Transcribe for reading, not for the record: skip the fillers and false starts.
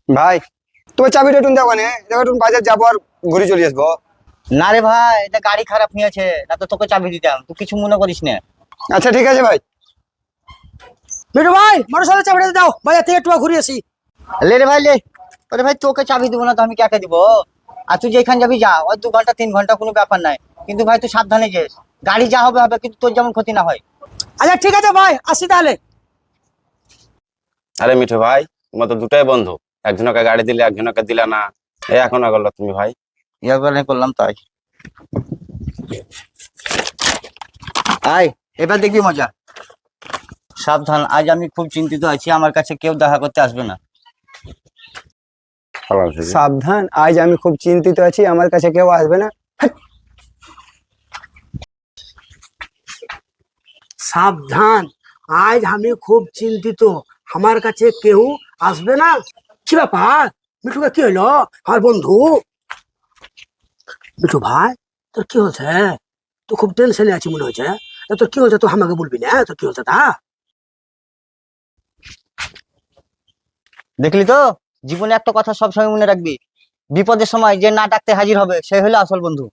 ভাই তোমার চাবিটা একটু দাও, মানে দেখো একটু বাজার যাবো আর ঘুরে চলে আসবো। না রে ভাই, এটা গাড়ি খারাপ নিয়েছে, না তো তোকে চাবি দিতাম, তুই কিছু মনে করিস না। আচ্ছা ঠিক আছে ভাই। মিঠু ভাই, মোটরসাইকেল চাবিটা দাও, বাজার থেকে একটু ঘুরে আসি। লে রে ভাই লে। আরে ভাই, তোকে চাবি দিব না তো আমি কাকে দিব? আর তুই যেখানে যাবি যা, ওই 2 ঘন্টা 3 ঘন্টা কোনো ব্যাপার নাই। কিন্তু ভাই তুই সাবধানে যাস, গাড়ি যা হবে হবে, কিন্তু তোর যেমন ক্ষতি না হয়। আচ্ছা ঠিক আছে ভাই, আসি তাহলে। আরে মিঠু ভাই, তোমার তো দুটাই বন্ধু, একজনকে গাড়ি দিলে একজনকে দিলা না। এই এখন করলো তুমি ভাই। এবার করলাম তাই। আয়, এবার দেখবি মজা। সাবধান, আজ আমি খুব চিন্তিত আছি, আমার কাছে কেউ দেখা করতে আসবে না। সাবধান, আজ আমি খুব চিন্তিত আছি, আমার কাছে কেউ আসবে না। সাবধান, আজ আমি খুব চিন্তিত, আমার কাছে কেউ আসবে না। কি ব্যাপার মিঠুকে, কি হলো আমার বন্ধু? মিঠু ভাই, তোর কি হয়েছে? তুই খুব টেনশনে আছি মনে হচ্ছে। তোর কি হয়েছে, তুই আমাকে বলবি না তোর কি হয়েছে তা? দেখলি তো, জীবনে একটা কথা সবসময় মনে রাখবি, বিপদের সময় যে না ডাকতে হাজির হবে সে হলো আসল বন্ধু।